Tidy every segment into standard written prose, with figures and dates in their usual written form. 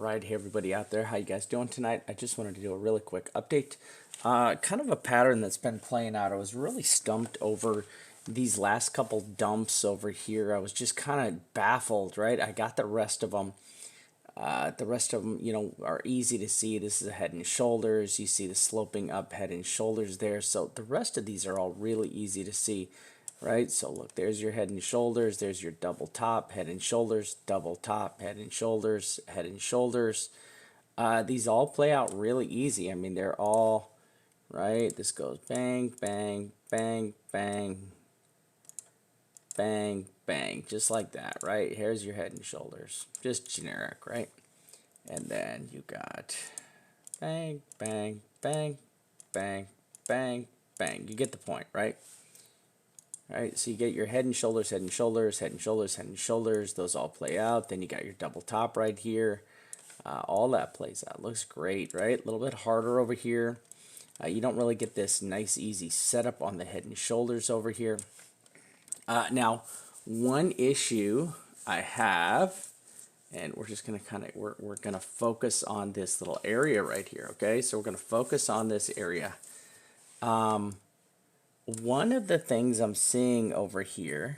Alright, hey everybody out there, how you guys doing tonight? I just wanted to do a really quick update. Kind of a pattern that's been playing out. I was really stumped over these last couple dumps over here. I was just kind of baffled, right? I got the rest of them. You know, are easy to see. This is a head and shoulders. You see the sloping up head and shoulders there. So the rest of these are all really easy to see, right? So look, there's your head and shoulders. There's your double top, head and shoulders, double top, head and shoulders, head and shoulders. These all play out really easy. I mean, they're all, right? This goes bang, bang, bang, bang, bang, bang, just like that, right? Here's your head and shoulders, just generic, right? And then you got bang, bang, bang, bang, bang, bang. You get the point, right? All right, so you get your head and shoulders, head and shoulders, head and shoulders, head and shoulders. Those all play out. Then you got your double top right here. All that plays out. Looks great, right? A little bit harder over here. You don't really get this nice, easy setup on the head and shoulders over here. Now, one issue I have, and we're just going to we're going to focus on this little area right here, okay? So we're going to focus on this area. One of the things I'm seeing over here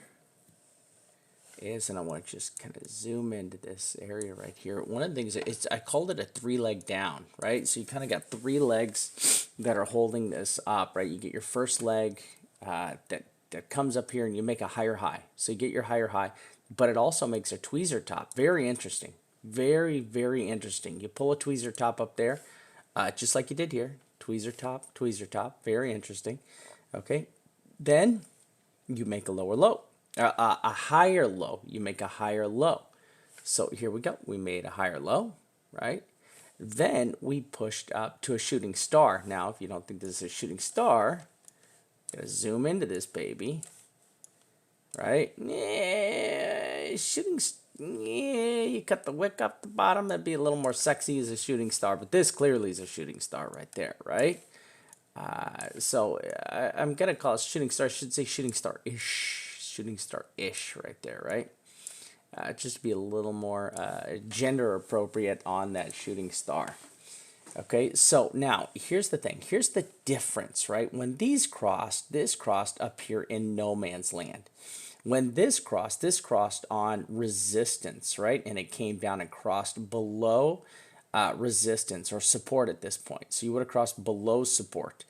is, and I want to just kind of zoom into this area right here. One of the things, I called it a three-leg down, right? So you kind of got three legs that are holding this up, right? You get your first leg that comes up here and you make a higher high. So you get your higher high, but it also makes a tweezer top. Very interesting. Very, very interesting. You pull a tweezer top up there, just like you did here. Tweezer top. Very interesting. Okay. Then you make a lower low. A higher low. You make a higher low. So here we go. We made a higher low, right? Then we pushed up to a shooting star. Now, if you don't think this is a shooting star, I'm gonna zoom into this baby, right? Yeah, you cut the wick up the bottom. That'd be a little more sexy as a shooting star, but this clearly is a shooting star right there, right? So I'm gonna call it shooting star. I should say shooting star-ish right there, right? Just to be a little more gender appropriate on that shooting star. Okay, so now here's the thing. Here's the difference, right? When these crossed, this crossed up here in no man's land. When this crossed on resistance, right? And it came down and crossed below resistance or support at this point. So you would have crossed below support.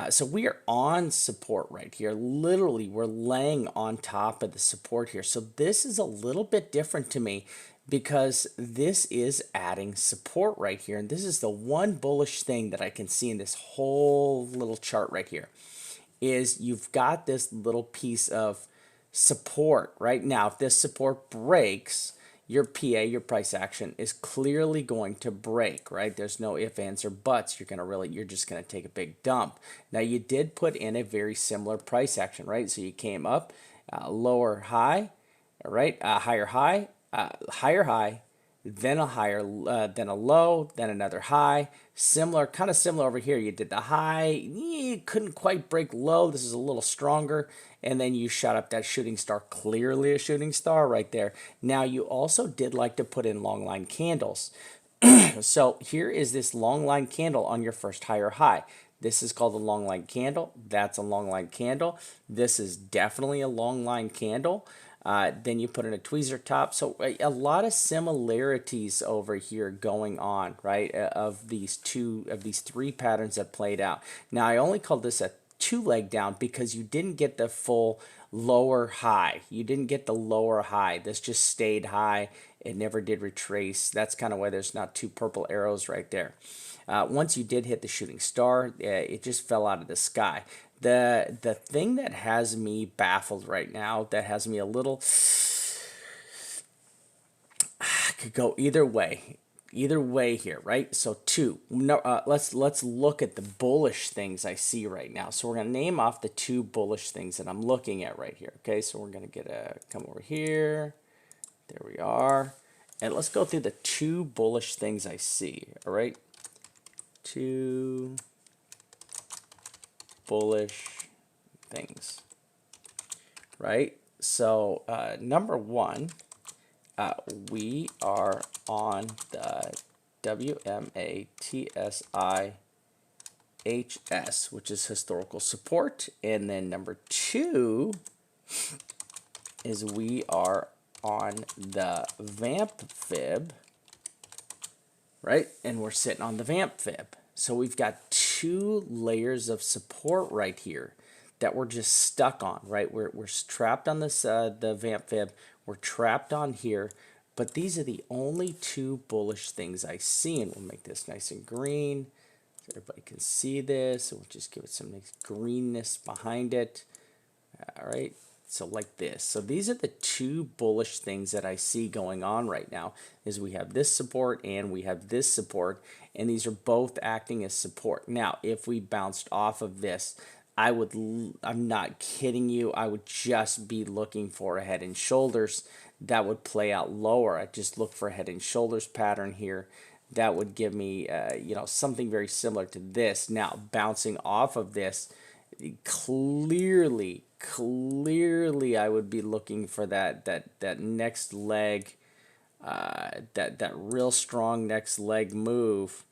So we are on support right here. Literally, we're laying on top of the support here. So this is a little bit different to me because this is adding support right here. And this is the one bullish thing that I can see in this whole little chart right here is you've got this little piece of support right now. If this support breaks, your PA, your price action, is clearly going to break, right? There's no ifs, ands, or buts. You're just gonna take a big dump. Now you did put in a very similar price action, right? So you came up, lower high, right? Higher high, higher high, then a higher, then a low, then another high. Similar, kind of similar over here. You did the high, you couldn't quite break low. This is a little stronger. And then you shot up that shooting star, clearly a shooting star right there. Now you also did like to put in long line candles. So here is this long line candle on your first higher high. This is called a long line candle. That's a long line candle. This is definitely a long line candle. Then you put in a tweezer top. So a lot of similarities over here going on, right? Of these three patterns that played out. Now I only called this a two-leg down because you didn't get the full lower high. You didn't get the lower high. This just stayed high. It never did retrace. That's kind of why there's not two purple arrows right there. Once you did hit the shooting star, it just fell out of the sky. The thing that has me baffled right now, that has me a little, could go either way here, right? So let's look at the bullish things I see right now. So we're gonna name off the two bullish things that I'm looking at right here. Okay, so we're gonna come over here. There we are, and let's go through the two bullish things I see. All right, two bullish things, right? So number one, we are on the WMATSIHS, which is historical support. And then number 2 is we are on the vamp fib, right? And we're sitting on the vamp fib. So we've got 2 layers of support right here that we're just stuck on, right? We're trapped on this the vamp fib. We're trapped on here, but these are the only 2 bullish things I see, and we'll make this nice and green so everybody can see this. And we'll just give it some nice greenness behind it. All right. So like this. So these are the 2 bullish things that I see going on right now is we have this support and we have this support, and these are both acting as support. Now, if we bounced off of this, I'm not kidding you, I would just be looking for a head and shoulders that would play out lower. I just look for a head and shoulders pattern here that would give me you know, something very similar to this. Now, bouncing off of this, clearly I would be looking for that next leg, that real strong next leg move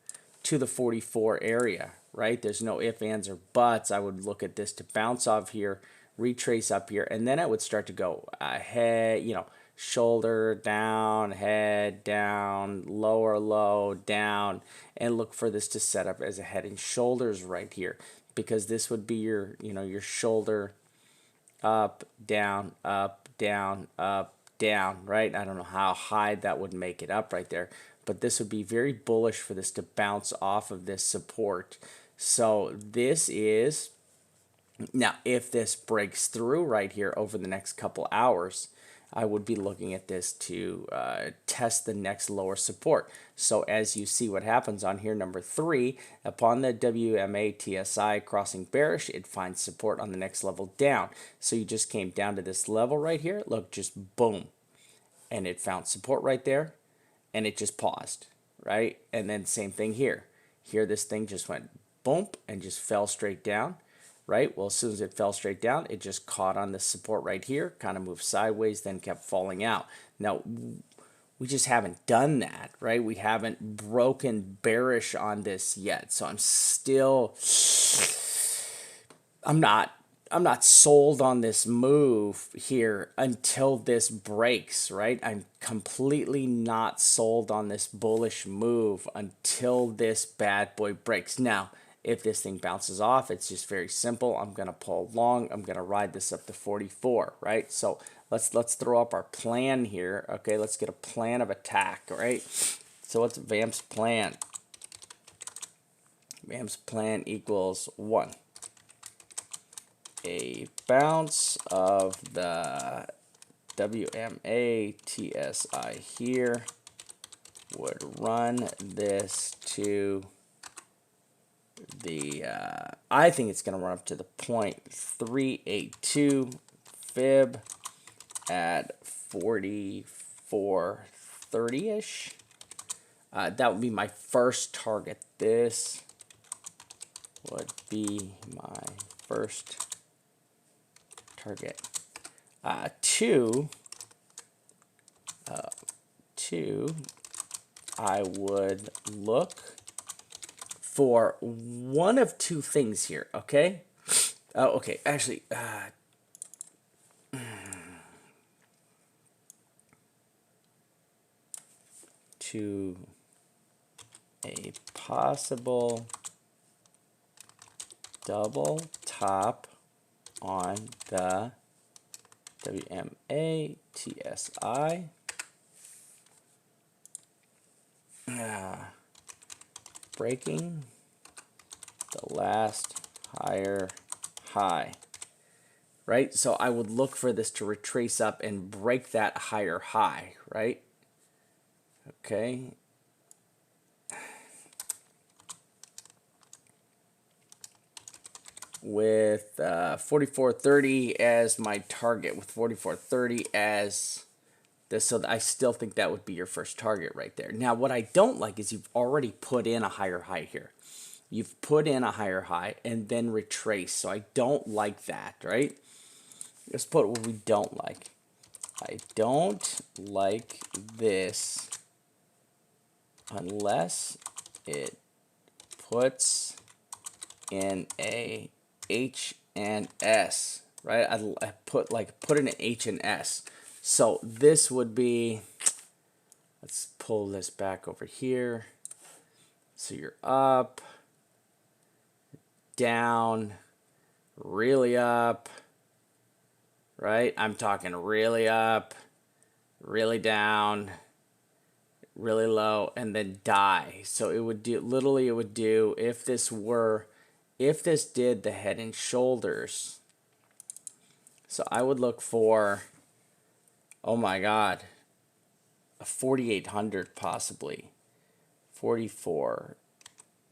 to the 44 area, right? There's no ifs, ands, or buts. I would look at this to bounce off here, retrace up here, and then I would start to go head, you know, shoulder down, head down, lower low down, and look for this to set up as a head and shoulders right here, because this would be your, you know, your shoulder up, down, up, down, up, down, right? I don't know how high that would make it up right there, but this would be very bullish for this to bounce off of this support. So this is, now if this breaks through right here over the next couple hours, I would be looking at this to test the next lower support. So as you see what happens on here, number 3, upon the WMA-TSI crossing bearish, it finds support on the next level down. So you just came down to this level right here. Look, just boom. And it found support right there, and it just paused, right? And then same thing here. Here this thing just went boom and just fell straight down. Right? Well, as soon as it fell straight down, it just caught on this support right here, kind of moved sideways, then kept falling out. Now, we just haven't done that, right? We haven't broken bearish on this yet. So I'm not sold on this move here until this breaks, right? I'm completely not sold on this bullish move until this bad boy breaks. Now, if this thing bounces off, it's just very simple. I'm going to pull long. I'm going to ride this up to 44, right? So let's throw up our plan here. Okay, let's get a plan of attack, right? So what's Vamp's plan? Vamp's plan equals 1. A bounce of the WMA TSI here would run this to the I think it's going to run up to the 0.382 fib at 44.30ish. That would be my first target. This would be my first target. Two, I would look for one of 2 things here, okay? Okay, actually, to a possible double top on the WMA TSI. Breaking the last higher high, right? So I would look for this to retrace up and break that higher high, right? Okay. With 44.30 as my target, with 44.30 as this, so I still think that would be your first target right there. Now, what I don't like is you've already put in a higher high here. You've put in a higher high and then retrace. So I don't like that, right? Let's put what we don't like. I don't like this unless it puts in a H and S, right? I put in an H and S. So this would be, let's pull this back over here. So you're up, down, really up, right? I'm talking really up, really down, really low, and then die. So it would do, literally it would do, if this did the head and shoulders. So I would look for, oh my God, a 4,800 possibly. 44,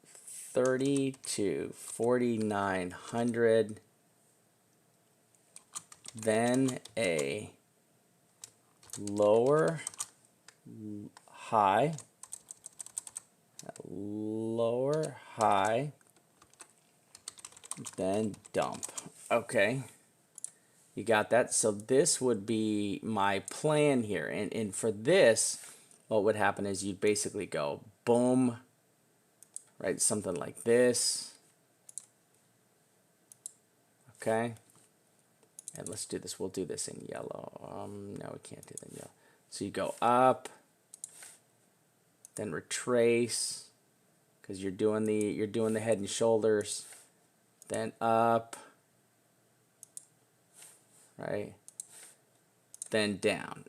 30 to 4,900. Then a lower high, then dump. Okay, you got that? So this would be my plan here. And for this, what would happen is you'd basically go boom, right? Something like this. Okay. And let's do this. We'll do this in yellow. No, we can't do that in yellow. So you go up, then retrace, because you're doing the head and shoulders, then up, right, then down.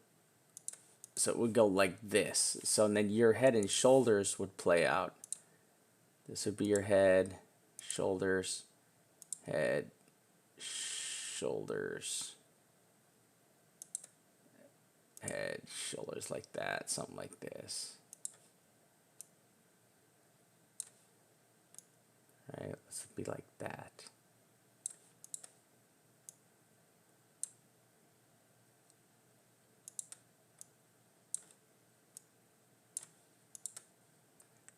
So it would go like this. So then your head and shoulders would play out. This would be your head, shoulders, head, shoulders, head, shoulders, like that, something like this. Right, let's be like that.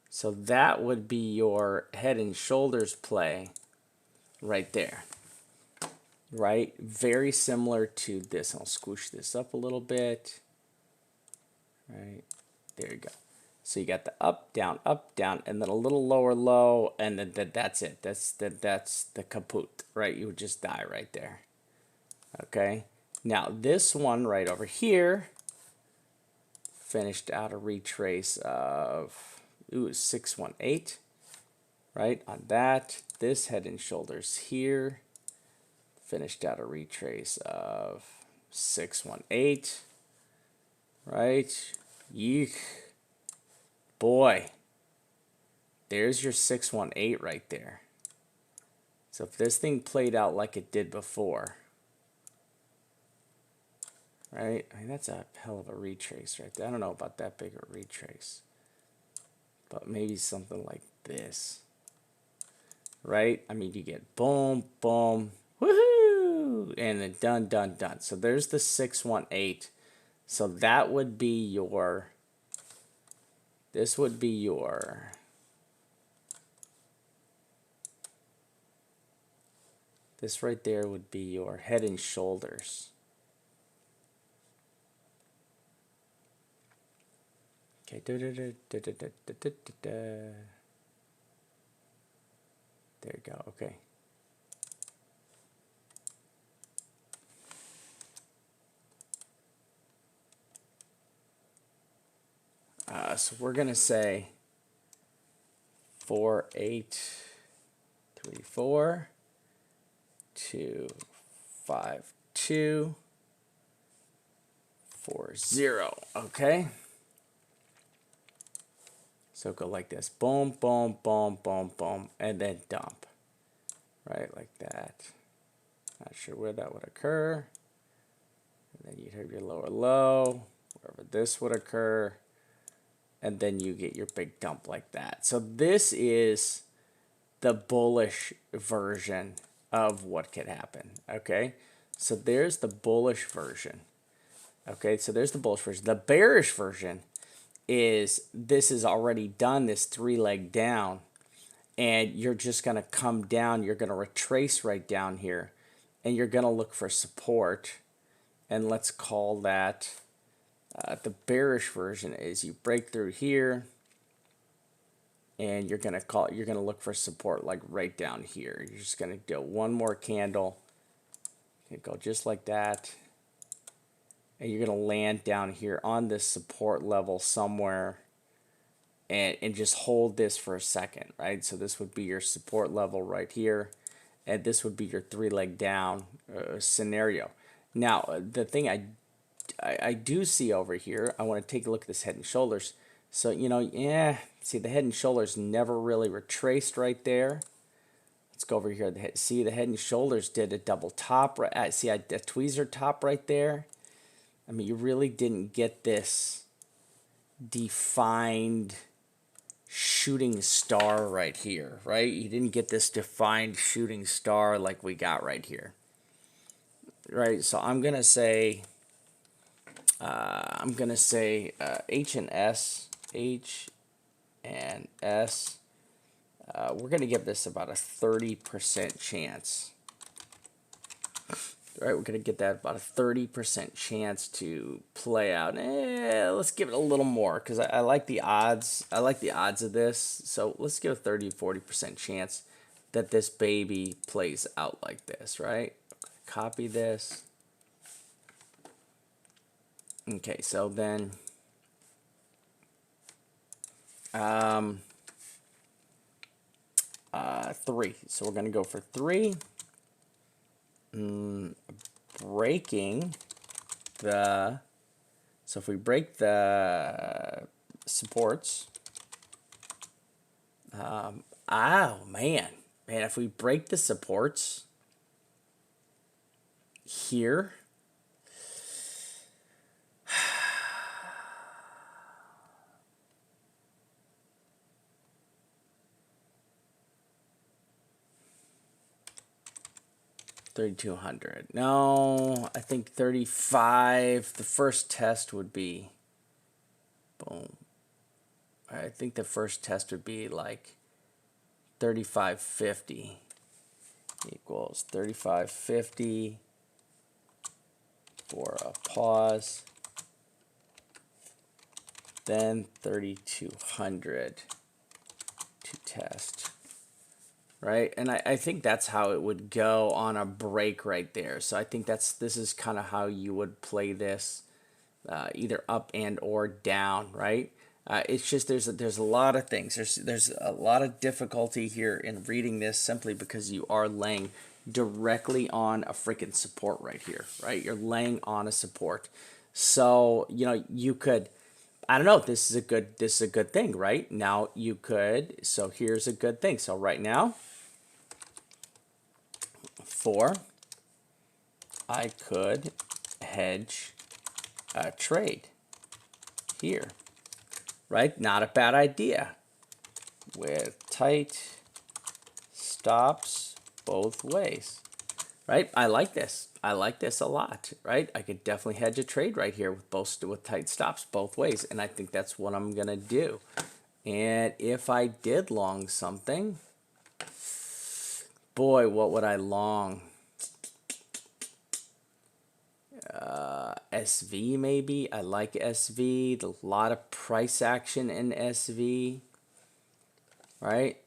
So that would be your head and shoulders play right there. Right? Very similar to this. I'll squish this up a little bit. Right? There you go. So you got the up, down, and then a little lower low, and then that's it. That's the kaput, right? You would just die right there. Okay? Now this one right over here finished out a retrace of 618, right? On that, this head and shoulders here finished out a retrace of 618, right? Yeek. Boy, there's your 618 right there. So if this thing played out like it did before, right? I mean, that's a hell of a retrace right there. I don't know about that big a retrace, but maybe something like this, right? I mean, you get boom, boom, woohoo, and then done, done, done. So there's the 618. So that would be your, this would be your, this right there would be your head and shoulders. Okay, there you go, okay. So we're gonna say 4834 252 40. Okay. So go like this. Boom, boom, boom, boom, boom, and then dump. Right, like that. Not sure where that would occur. And then you'd have your lower low, wherever this would occur. And then you get your big dump like that. So this is the bullish version of what could happen. Okay, so there's the bullish version. Okay, so there's the bullish version. The bearish version is this is already done, this 3-leg down, and you're just going to come down. You're going to retrace right down here, and you're going to look for support. And let's call that the bearish version is you break through here, and you're gonna look for support like right down here. You're just gonna do one more candle. You go just like that, and you're gonna land down here on this support level somewhere, and just hold this for a second, right? So this would be your support level right here, and this would be your three-leg down scenario. Now, the thing I do see over here, I want to take a look at this head and shoulders. So, you know, yeah, see the head and shoulders never really retraced right there. Let's go over here. See, the head and shoulders did a double top. Right, see, a tweezer top right there. I mean, you really didn't get this defined shooting star right here, right? You didn't get this defined shooting star like we got right here, right? So I'm gonna say H and S. We're gonna give this about a 30% chance. All right, we're gonna get that about a 30% chance to play out. Let's give it a little more because I like the odds. I like the odds of this. So let's give a 30-40% chance that this baby plays out like this, right? Copy this. Okay, so then 3. So we're gonna go for 3. Breaking the, so if we break the supports, oh man, if we break the supports here, $3,200. No, I think 35. The first test would be, boom. I think the first test would be like 35.50 equals 35.50 for a pause. Then 3,200 to test. Right, and I think that's how it would go on a break right there. So I think this is kind of how you would play this, either up and or down, right? It's just there's a lot of things. There's a lot of difficulty here in reading this simply because you are laying directly on a freaking support right here, right? You're laying on a support, so you know you could. I don't know. This is a good thing, right? Now you could. So here's a good thing. So right now. 4, I could hedge a trade here, right? Not a bad idea with tight stops both ways, right? I like this. I like this a lot, right? I could definitely hedge a trade right here with tight stops both ways, and I think that's what I'm gonna do. And if I did long something, boy, what would I long? SV maybe. I like SV. A lot of price action in SV, right?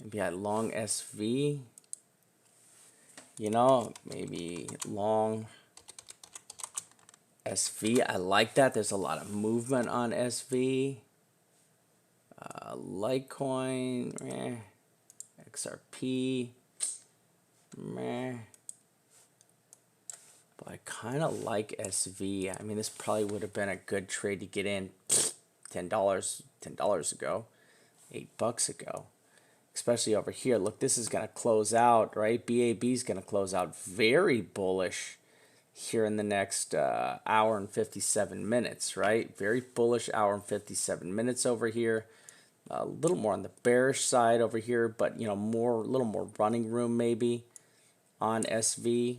Maybe I long SV. You know, maybe long SV. I like that. There's a lot of movement on SV. Litecoin, meh. XRP, meh. But I kind of like SV. I mean, this probably would have been a good trade to get in $10 ago, $8 ago. Especially over here. Look, this is going to close out, right? BAB is going to close out very bullish here in the next hour and 57 minutes, right? Very bullish hour and 57 minutes over here. A little more on the bearish side over here, but you know, a little more running room maybe on SV.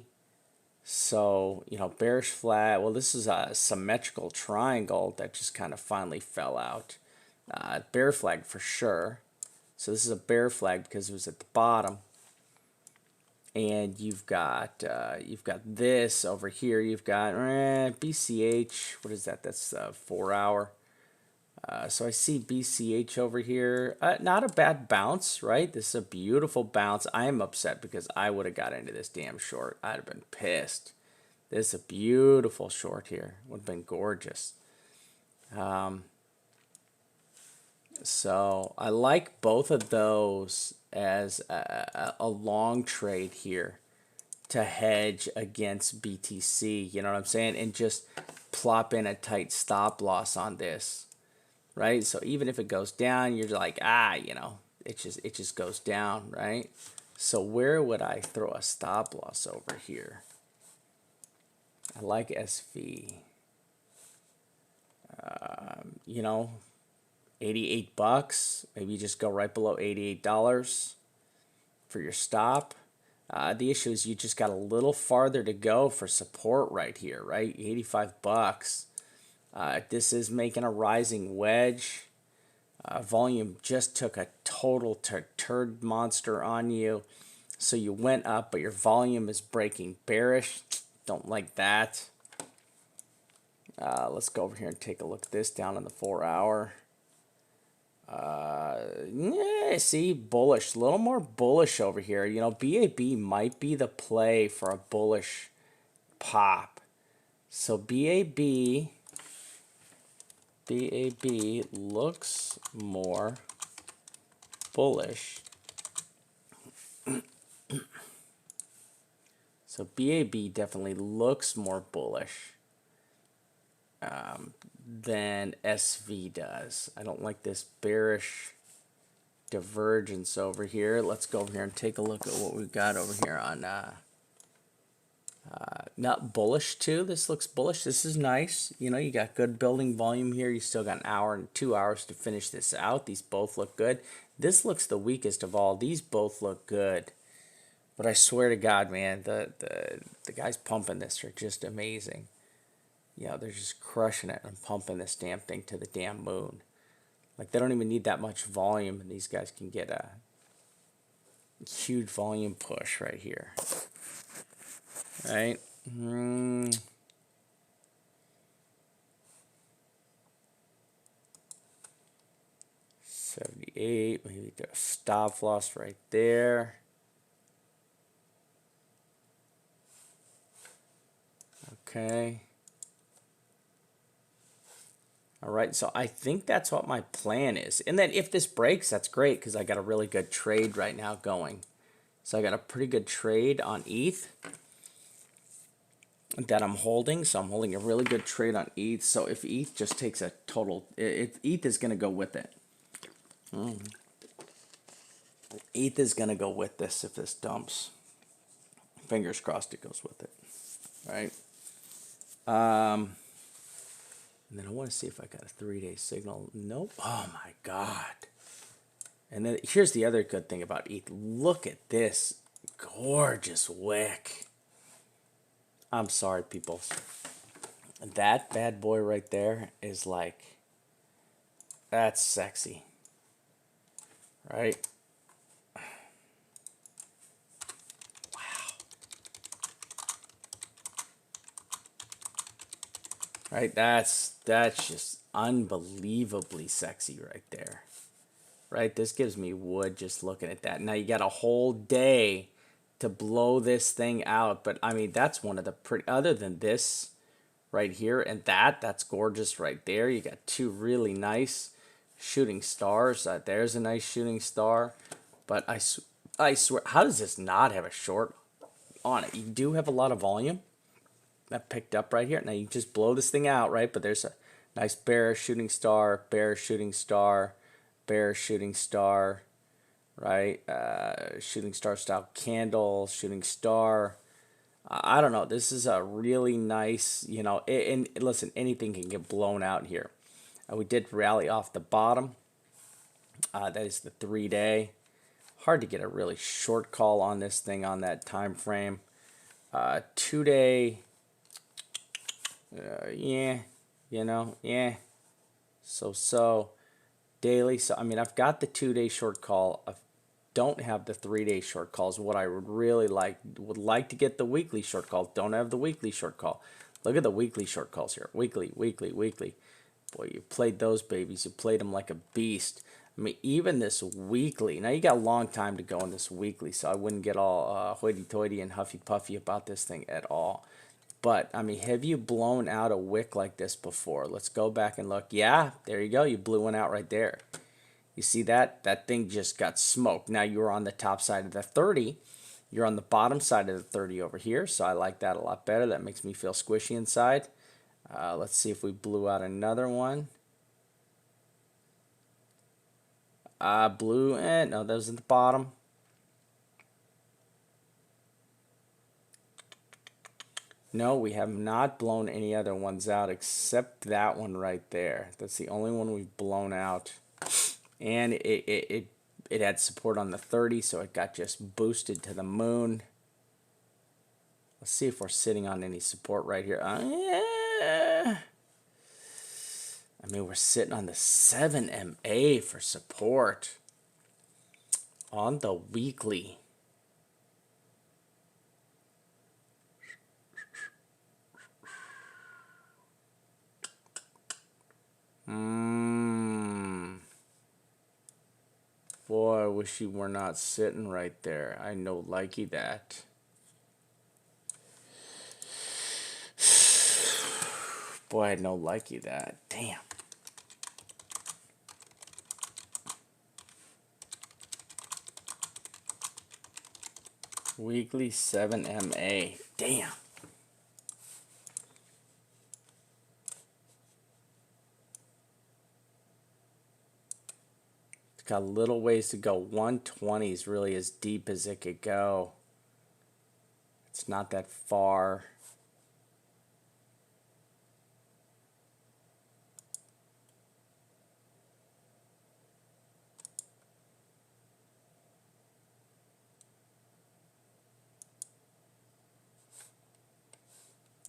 So, you know, bearish flat. Well, this is a symmetrical triangle that just kind of finally fell out. Bear flag for sure. So this is a bear flag because it was at the bottom. And you've got this over here. You've got BCH. What is that? That's 4 hour. So I see BCH over here. Not a bad bounce, right? This is a beautiful bounce. I am upset because I would have got into this damn short. I'd have been pissed. This is a beautiful short here. Would have been gorgeous. So I like both of those as a long trade here to hedge against BTC. You know what I'm saying? And just plop in a tight stop loss on this, right? So even if it goes down, you're like, you know, it just goes down, right? So where would I throw a stop loss over here? I like SV. You know, 88 bucks. Maybe you just go right below $88 for your stop. The issue is you just got a little farther to go for support right here, right? 85 bucks. This is making a rising wedge. Volume just took a total turd monster on you. So you went up, but your volume is breaking bearish. Don't like that. Let's go over here and take a look at this down on the 4-hour. Yeah, see, bullish, a little more bullish over here. You know, BAB might be the play for a bullish pop. So BAB looks more bullish. So BAB definitely looks more bullish than SV does. I don't like this bearish divergence over here. Let's go over here and take a look at what we've got over here on not bullish too. This looks bullish. This is nice. You know, you got good building volume here. You still got an hour and 2 hours to finish this out. These both look good. This looks the weakest of all. These both look good. But I swear to God, man, the guys pumping this are just amazing. Yeah, they're just crushing it and pumping this damn thing to the damn moon. Like, they don't even need that much volume, and these guys can get a huge volume push right here. Right? 78, maybe do a stop loss right there. Okay. All right, so I think that's what my plan is. And then if this breaks, that's great because I got a really good trade right now going. So I got a pretty good trade on ETH that I'm holding. So I'm holding a really good trade on ETH. So if ETH just takes a total, ETH is going to go with it. ETH is going to go with this if this dumps. Fingers crossed it goes with it. Right? And then I want to see if I got a 3-day signal. Nope. Oh my God. And then here's the other good thing about ETH. Look at this gorgeous wick. I'm sorry, people. That bad boy right there is like, that's sexy. Right? Right, that's just unbelievably sexy right there. Right, this gives me wood just looking at that. Now you got a whole day to blow this thing out, but I mean that's one of the pretty. Other than this, right here and that's gorgeous right there. You got two really nice shooting stars. There's a nice shooting star, but I swear, how does this not have a short on it? You do have a lot of volume. That picked up right here. Now you just blow this thing out, right? But there's a nice bear shooting star, bear shooting star, bear shooting star, right? Shooting star style candle, shooting star. I don't know. This is a really nice, you know, and listen, anything can get blown out here. We did rally off the bottom. That is the 3-day. Hard to get a really short call on this thing on that time frame. 2-day. Yeah, you know, yeah. So daily. So I mean, I've got the 2-day short call. I don't have the 3-day short calls. What I would really would like to get the weekly short call. Don't have the weekly short call. Look at the weekly short calls here. Weekly. Boy, you played those babies. You played them like a beast. I mean, even this weekly. Now, you got a long time to go in this weekly, so I wouldn't get all hoity-toity and huffy-puffy about this thing at all. But, I mean, have you blown out a wick like this before? Let's go back and look. Yeah, there you go. You blew one out right there. You see that? That thing just got smoked. Now, you were on the top side of the 30. You're on the bottom side of the 30 over here, so I like that a lot better. That makes me feel squishy inside. Let's see if we blew out another one. Blue, no, that was at the bottom. No, we have not blown any other ones out except that one right there. That's the only one we've blown out. And it had support on the 30, so it got just boosted to the moon. Let's see if we're sitting on any support right here. Yeah. I mean, we're sitting on the 7 MA for support on the weekly. Boy, I wish you were not sitting right there. I know likey that. Boy, I know likey that. Damn. Weekly 7 MA. Damn. It's got a little ways to go. 120 is really as deep as it could go. It's not that far.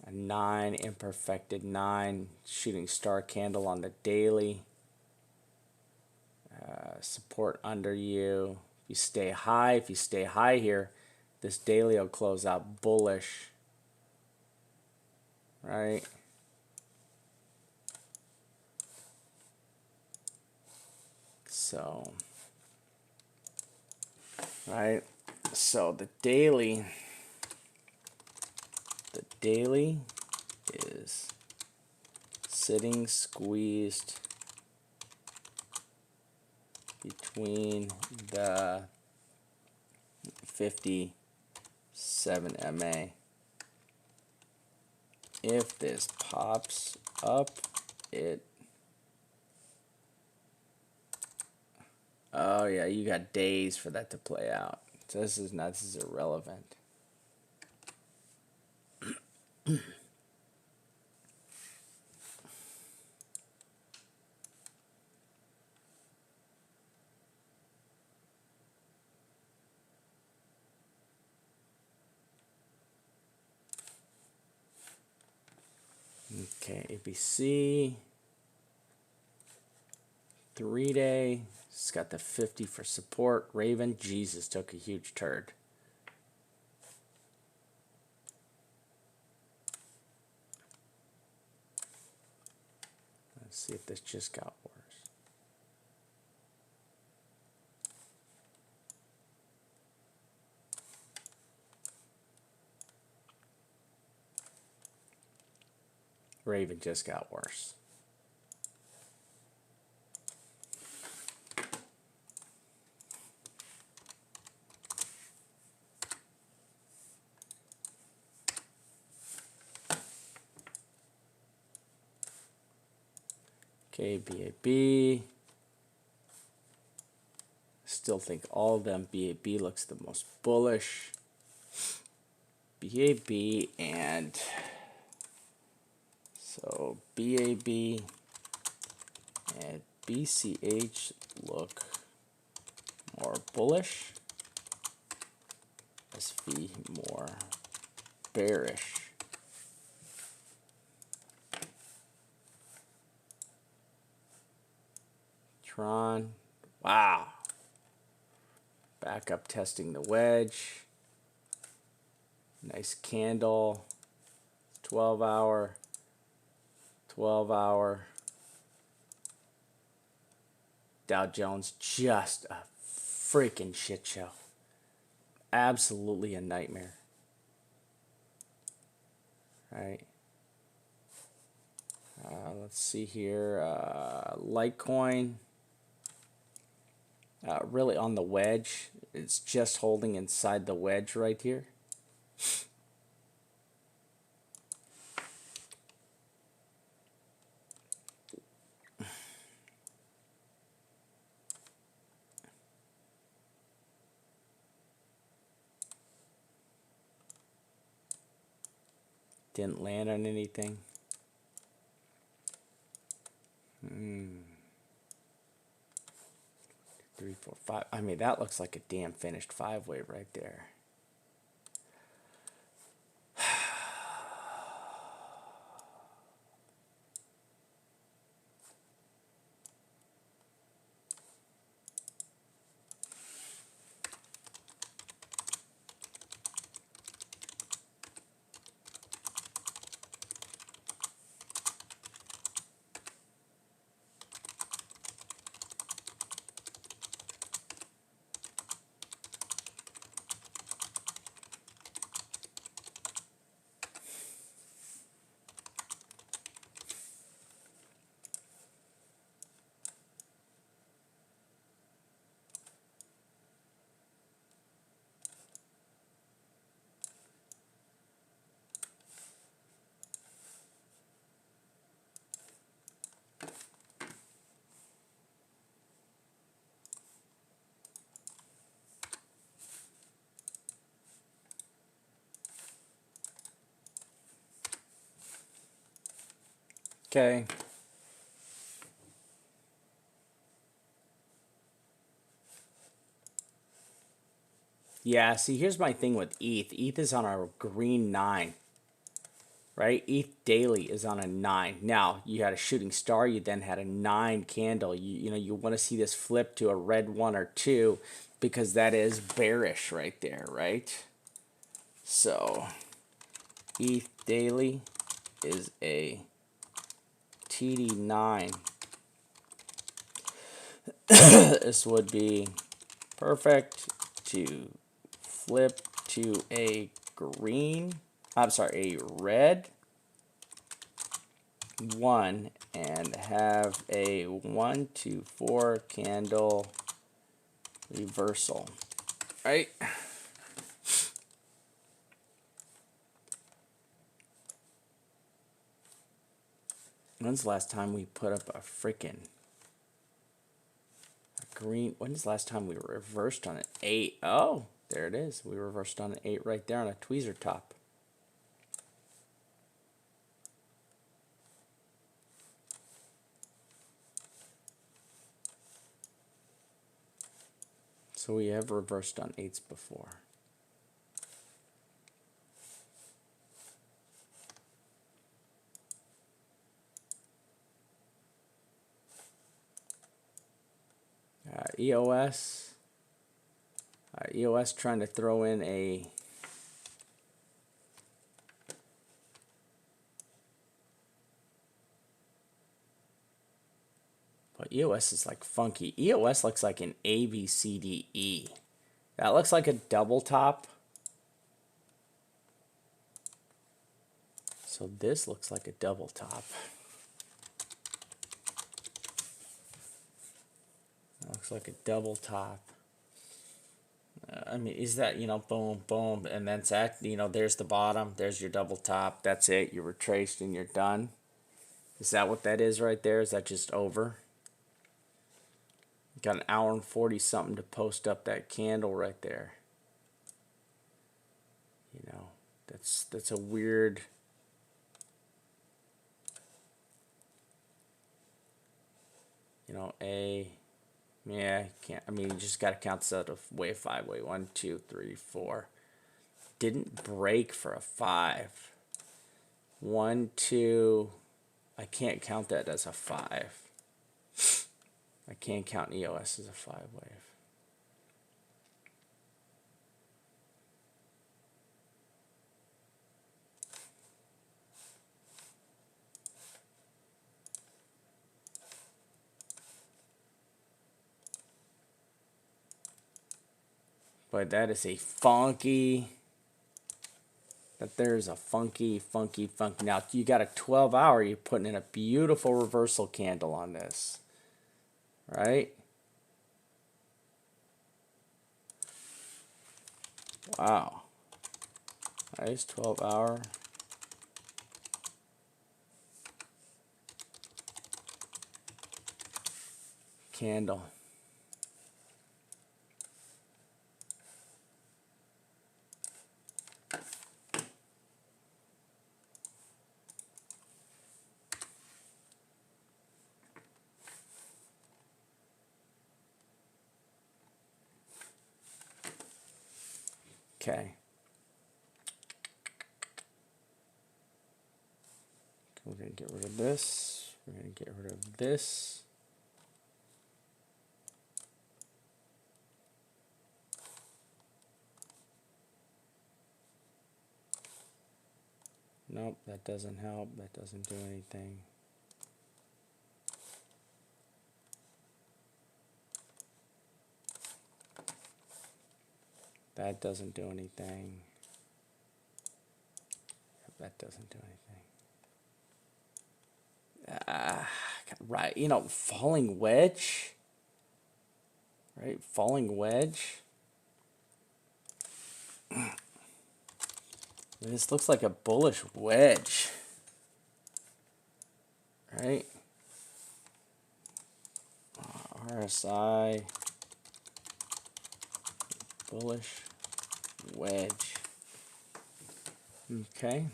A 9, imperfected 9, shooting star candle on the daily. Support under you. If you stay high here, this daily will close out bullish. Right? So, right? So the daily is sitting squeezed between the 57 MA. If this pops up, oh yeah, you got days for that to play out. So this is irrelevant. Okay, ABC, 3-day, it's got the 50 for support. Raven, Jesus, took a huge turd. Let's see if this just got worse. Raven just got worse. Okay, BAB. Still think all of them. BAB looks the most bullish. BAB and so BAB and BCH look more bullish. SV more bearish. Tron, wow. Back up testing the wedge. Nice candle. 12 hour. 12 hour. Dow Jones, just a freaking shit show. Absolutely a nightmare. Right. Let's see here. Litecoin, really on the wedge. It's just holding inside the wedge right here. Didn't land on anything. 3, 4, 5. I mean, that looks like a damn finished 5-way right there. Okay. Yeah, see, here's my thing with ETH. ETH is on a green 9, right? ETH daily is on a 9. Now, you had a shooting star, you then had a 9 candle. You know, you want to see this flip to a red 1 or 2 because that is bearish right there, right? So, ETH daily is a TD9. This would be perfect to flip to a green, I'm sorry, a red 1 and have a 1 to 4 candle reversal, right? When's the last time we put up a freaking green? When's the last time we reversed on an 8? Oh, there it is. We reversed on an 8 right there on a tweezer top. So we have reversed on 8s before. EOS. EOS trying to throw in a but EOS is like funky. EOS looks like an ABCDE. That looks like a double top. So this looks like a double top. That looks like a double top. I mean, is that, you know, boom, boom, and then there's the bottom, there's your double top, that's it, you're retraced and you're done. Is that what that is right there? Is that just over? Got an hour and 40 something to post up that candle right there. You know, that's a weird. You know, yeah, can't. I mean, you just got to count this out of wave 5-way. 1, 2, 3, 4. Didn't break for a 5. 1, 2. I can't count that as a 5. I can't count EOS as a 5-wave. But that is a funky. There's a funky. Now you got a 12-hour. You're putting in a beautiful reversal candle on this, right? Wow. Nice 12-hour. Candle. Okay. We're going to get rid of this. We're going to get rid of this. Nope, that doesn't help. That doesn't do anything. That doesn't do anything. That doesn't do anything. Right, you know, falling wedge. Right, falling wedge. This looks like a bullish wedge. Right? RSI. Bullish wedge. Okay.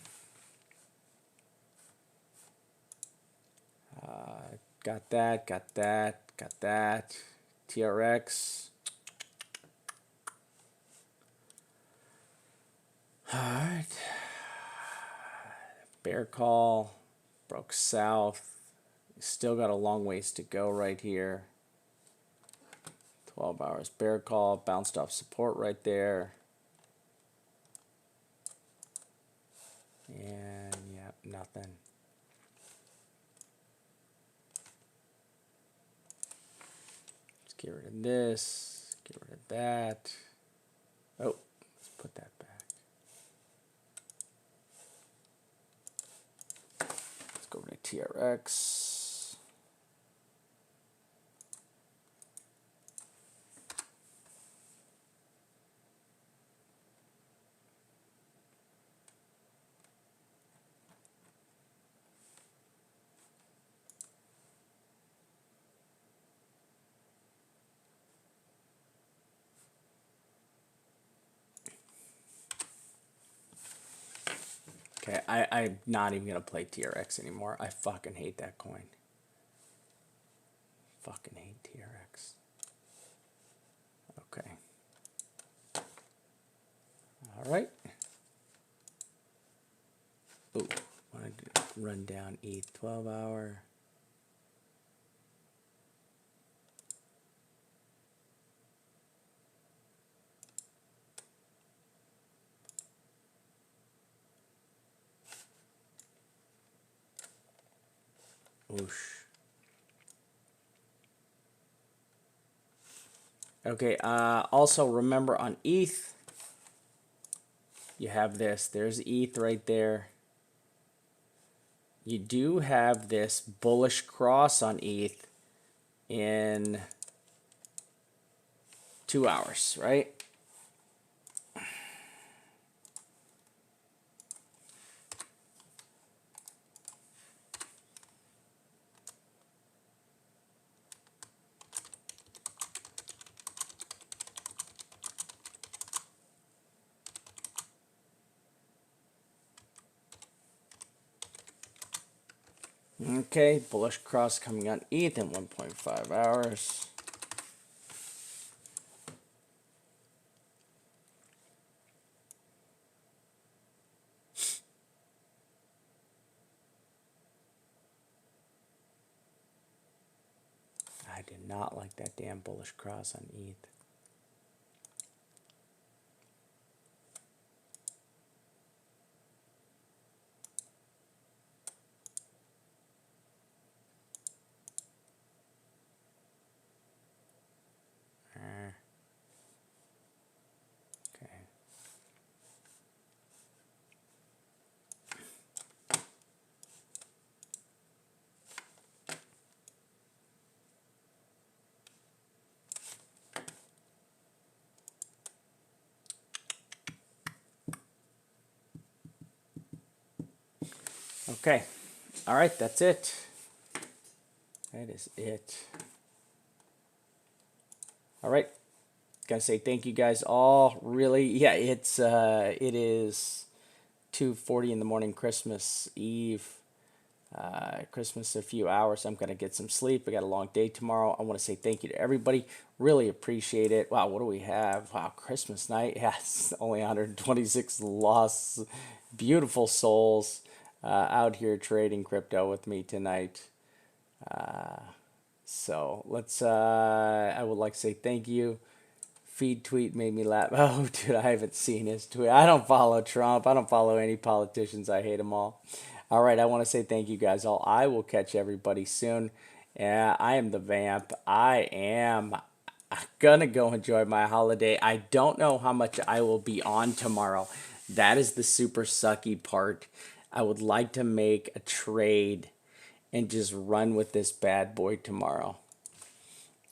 Got that, got that, got that. TRX. All right. Bear call. Broke south. Still got a long ways to go right here. 12 hours. Bear call. Bounced off support right there. And yeah, nothing. Let's get rid of this. Get rid of that. Oh, let's put that back. Let's go over to TRX. Okay, I'm not even going to play TRX anymore. I fucking hate that coin. Fucking hate TRX. Okay. All right. Ooh, wanted to run down ETH 12 hour. Oosh. Okay, also remember on ETH, you have this. There's ETH right there. You do have this bullish cross on ETH in 2 hours, right? Okay, bullish cross coming on ETH in 1.5 hours. I did not like that damn bullish cross on ETH. Okay. All right, that's it. That is it. All right. Gotta say thank you guys all. Really, yeah, it is 2:40 in the morning, Christmas Eve. Christmas a few hours. I'm gonna get some sleep. I got a long day tomorrow. I want to say thank you to everybody. Really appreciate it. Wow, what do we have? Wow, Christmas night. Yeah, it's only 126 lost, beautiful souls out here trading crypto with me tonight. So let's. I would like to say thank you. Feed tweet made me laugh. Oh, dude, I haven't seen his tweet. I don't follow Trump. I don't follow any politicians. I hate them all. All right, I want to say thank you guys all. I will catch everybody soon. Yeah, I am the vamp. I am gonna go enjoy my holiday. I don't know how much I will be on tomorrow. That is the super sucky part. I would like to make a trade and just run with this bad boy tomorrow.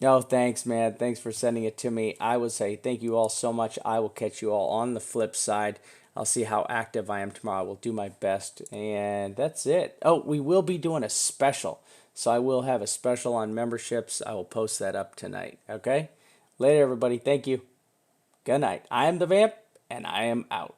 No, thanks, man. Thanks for sending it to me. I would say thank you all so much. I will catch you all on the flip side. I'll see how active I am tomorrow. I will do my best. And that's it. Oh, we will be doing a special. So I will have a special on memberships. I will post that up tonight. Okay? Later, everybody. Thank you. Good night. I am the Vamp, and I am out.